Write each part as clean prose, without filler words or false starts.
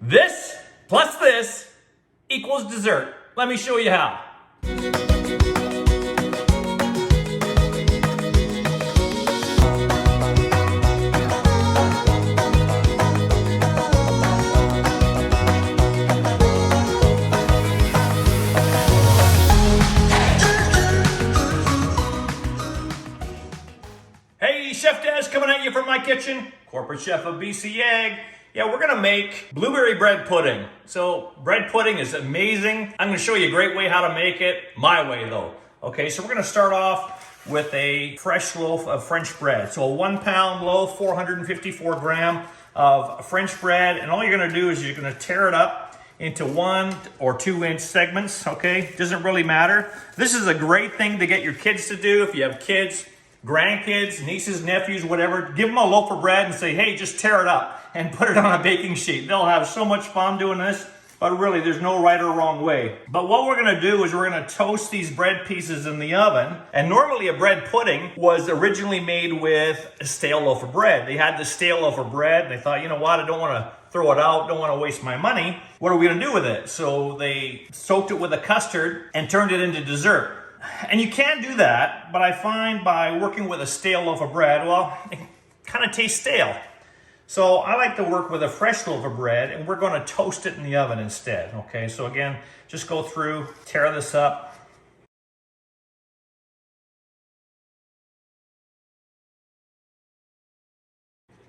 This plus this equals dessert. Let me show you how. Hey, Chef Dez coming at you from my kitchen. Corporate chef of BC Egg. Yeah, we're gonna make blueberry bread pudding. So bread pudding is amazing. I'm gonna show you a great way how to make it, my way though. Okay, so we're gonna start off with a fresh loaf of French bread. So a 1 pound loaf, 454 gram of French bread. And all you're gonna do is you're gonna tear it up into 1 or 2 inch segments, okay? Doesn't really matter. This is a great thing to get your kids to do if you have kids, grandkids, nieces, nephews, whatever. Give them a loaf of bread and say, hey, just tear it up and put it on a baking sheet. They'll have so much fun doing this, but really there's no right or wrong way. But what we're gonna do is we're gonna toast these bread pieces in the oven. And normally a bread pudding was originally made with a stale loaf of bread. They had this stale loaf of bread and they thought, you know what, I don't wanna throw it out, don't wanna waste my money. What are we gonna do with it? So they soaked it with a custard and turned it into dessert. And you can do that, but I find by working with a stale loaf of bread, well, it kind of tastes stale. So I like to work with a fresh loaf of bread, and we're going to toast it in the oven instead. Okay, so again, just go through, tear this up.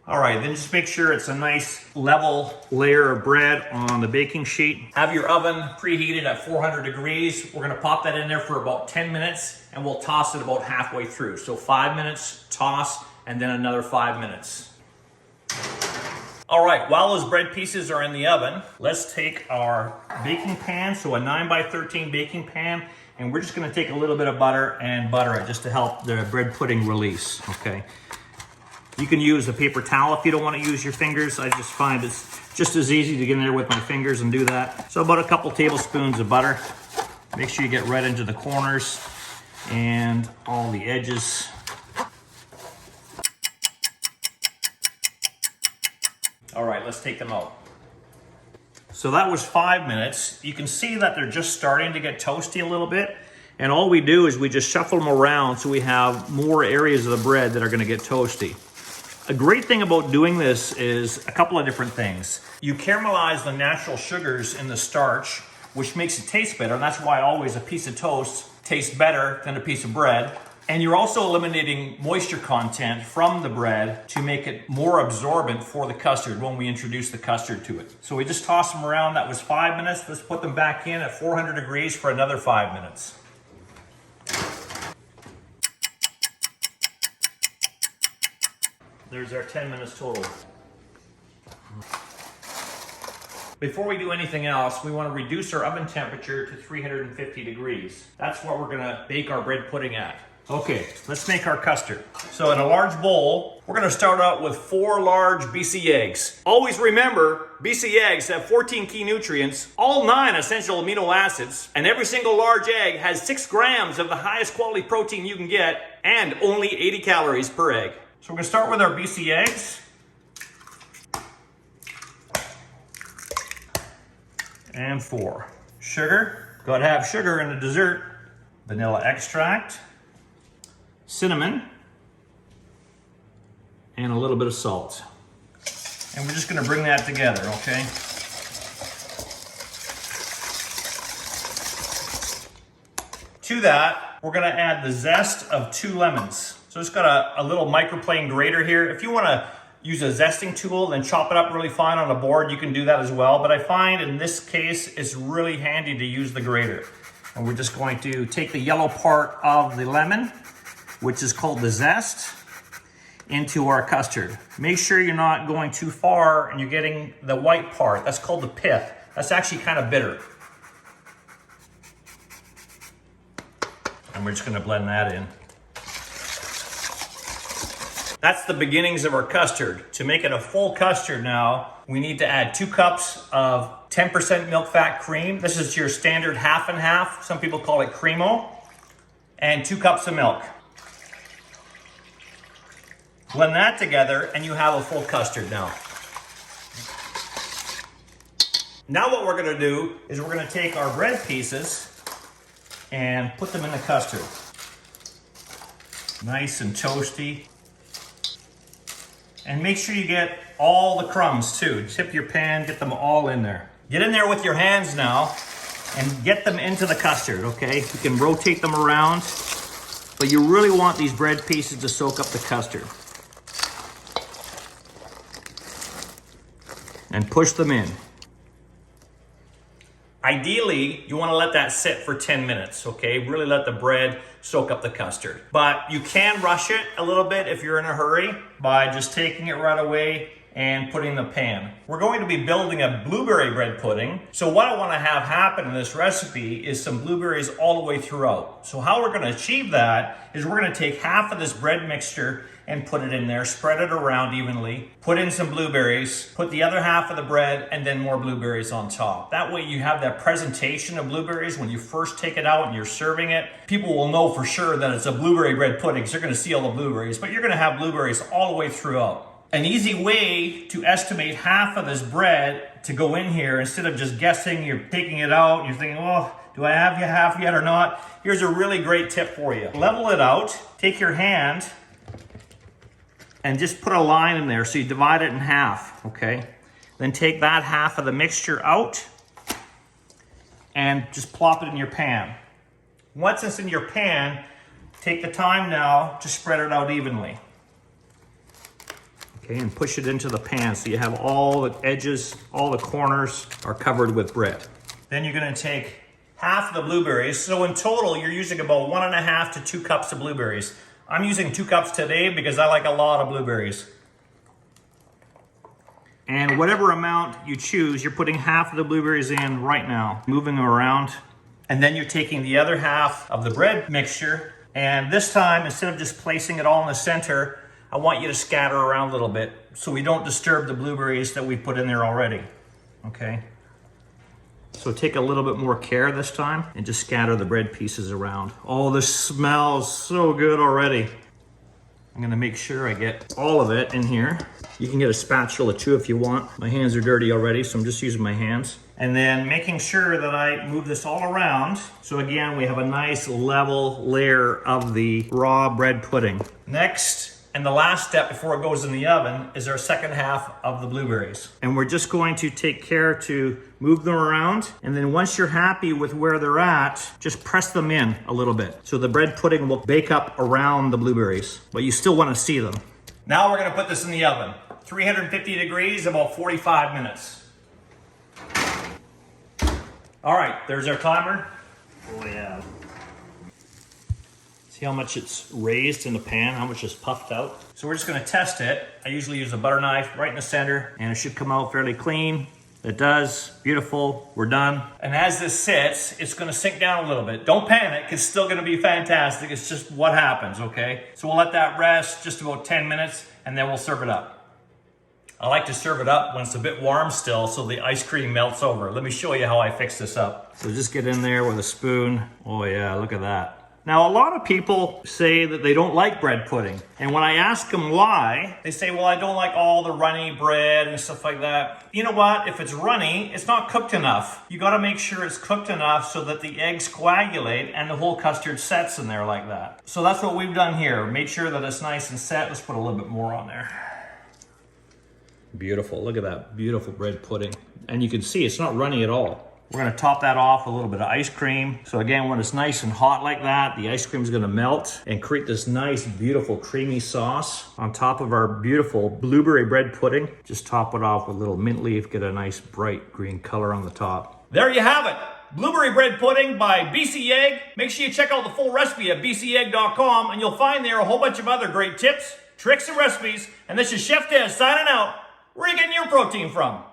All right, then just make sure it's a nice level layer of bread on the baking sheet. Have your oven preheated at 400 degrees. We're gonna pop that in there for about 10 minutes and we'll toss it about halfway through. So 5 minutes, toss, and then another 5 minutes. All right, while those bread pieces are in the oven, let's take our baking pan, so a 9 by 13 baking pan, and we're just gonna take a little bit of butter and butter it just to help the bread pudding release, okay? You can use a paper towel if you don't want to use your fingers. I just find it's just as easy to get in there with my fingers and do that. So about a couple tablespoons of butter. Make sure you get right into the corners and all the edges. All right, let's take them out. So that was 5 minutes. You can see that they're just starting to get toasty a little bit. And all we do is we just shuffle them around so we have more areas of the bread that are going to get toasty. A great thing about doing this is a couple of different things. You caramelize the natural sugars in the starch, which makes it taste better. And that's why always a piece of toast tastes better than a piece of bread. And you're also eliminating moisture content from the bread to make it more absorbent for the custard when we introduce the custard to it. So we just toss them around. That was 5 minutes. Let's put them back in at 400 degrees for another 5 minutes. There's our 10 minutes total. Before we do anything else, we want to reduce our oven temperature to 350 degrees. That's what we're gonna bake our bread pudding at. Okay, let's make our custard. So in a large bowl, we're gonna start out with 4 large BC eggs. Always remember, BC eggs have 14 key nutrients, all 9 essential amino acids, and every single large egg has 6 grams of the highest quality protein you can get, and only 80 calories per egg. So we're gonna start with our BC eggs. And 4. Sugar, gotta have sugar in the dessert. Vanilla extract, cinnamon, and a little bit of salt. And we're just gonna bring that together, okay? To that, we're gonna add the zest of 2 lemons. So just got a little microplane grater here. If you wanna use a zesting tool, then chop it up really fine on a board, you can do that as well. But I find in this case, it's really handy to use the grater. And we're just going to take the yellow part of the lemon, which is called the zest, into our custard. Make sure you're not going too far and you're getting the white part. That's called the pith. That's actually kind of bitter. And we're just gonna blend that in. That's the beginnings of our custard. To make it a full custard now, we need to add 2 cups of 10% milk fat cream. This is your standard half and half. Some people call it cremo. And 2 cups of milk. Blend that together and you have a full custard now. Now what we're gonna do is we're gonna take our bread pieces and put them in the custard. Nice and toasty. And make sure you get all the crumbs too. Tip your pan, get them all in there. Get in there with your hands now and get them into the custard, okay? You can rotate them around, but you really want these bread pieces to soak up the custard. And push them in. Ideally, you want to let that sit for 10 minutes, okay? Really let the bread soak up the custard. But you can rush it a little bit if you're in a hurry by just taking it right away and putting in the pan. We're going to be building a blueberry bread pudding. So what I want to have happen in this recipe is some blueberries all the way throughout. So how we're going to achieve that is we're going to take half of this bread mixture and put it in there, spread it around evenly, put in some blueberries, put the other half of the bread, and then more blueberries on top. That way you have that presentation of blueberries when you first take it out and you're serving it. People will know for sure that it's a blueberry bread pudding because you're going to see all the blueberries, but you're going to have blueberries all the way throughout. An easy way to estimate half of this bread to go in here, instead of just guessing, you're taking it out, and you're thinking, oh, do I have half yet or not? Here's a really great tip for you. Level it out, take your hand, and just put a line in there so you divide it in half, okay? Then take that half of the mixture out and just plop it in your pan. Once it's in your pan, take the time now to spread it out evenly. Okay, and push it into the pan so you have all the edges, all the corners are covered with bread. Then you're gonna take half the blueberries. So in total, you're using about 1.5 to 2 cups of blueberries. I'm using 2 cups today because I like a lot of blueberries. And whatever amount you choose, you're putting half of the blueberries in right now, moving them around. And then you're taking the other half of the bread mixture, and this time, instead of just placing it all in the center, I want you to scatter around a little bit so we don't disturb the blueberries that we put in there already, okay? So take a little bit more care this time and just scatter the bread pieces around. Oh, this smells so good already. I'm gonna make sure I get all of it in here. You can get a spatula too if you want. My hands are dirty already, so I'm just using my hands. And then making sure that I move this all around. So again, we have a nice level layer of the raw bread pudding. Next, and the last step before it goes in the oven, is our second half of the blueberries. And we're just going to take care to move them around. And then once you're happy with where they're at, just press them in a little bit. So the bread pudding will bake up around the blueberries, but you still want to see them. Now we're going to put this in the oven. 350 degrees, about 45 minutes. All right, there's our timer. Oh yeah. See how much it's raised in the pan, how much is puffed out? So we're just gonna test it. I usually use a butter knife right in the center, and it should come out fairly clean. It does, beautiful, we're done. And as this sits, it's gonna sink down a little bit. Don't panic, it's still gonna be fantastic. It's just what happens, okay? So we'll let that rest just about 10 minutes, and then we'll serve it up. I like to serve it up when it's a bit warm still so the ice cream melts over. Let me show you how I fix this up. So just get in there with a spoon. Oh yeah, look at that. Now, a lot of people say that they don't like bread pudding. And when I ask them why, they say, well, I don't like all the runny bread and stuff like that. You know what? If it's runny, it's not cooked enough. You gotta make sure it's cooked enough so that the eggs coagulate and the whole custard sets in there like that. So that's what we've done here. Made sure that it's nice and set. Let's put a little bit more on there. Beautiful, look at that beautiful bread pudding. And you can see it's not runny at all. We're gonna top that off with a little bit of ice cream. So again, when it's nice and hot like that, the ice cream is gonna melt and create this nice, beautiful, creamy sauce on top of our beautiful blueberry bread pudding. Just top it off with a little mint leaf, get a nice bright green color on the top. There you have it. Blueberry bread pudding by BC Egg. Make sure you check out the full recipe at bcegg.com, and you'll find there a whole bunch of other great tips, tricks, and recipes. And this is Chef Dez signing out. Where are you getting your protein from?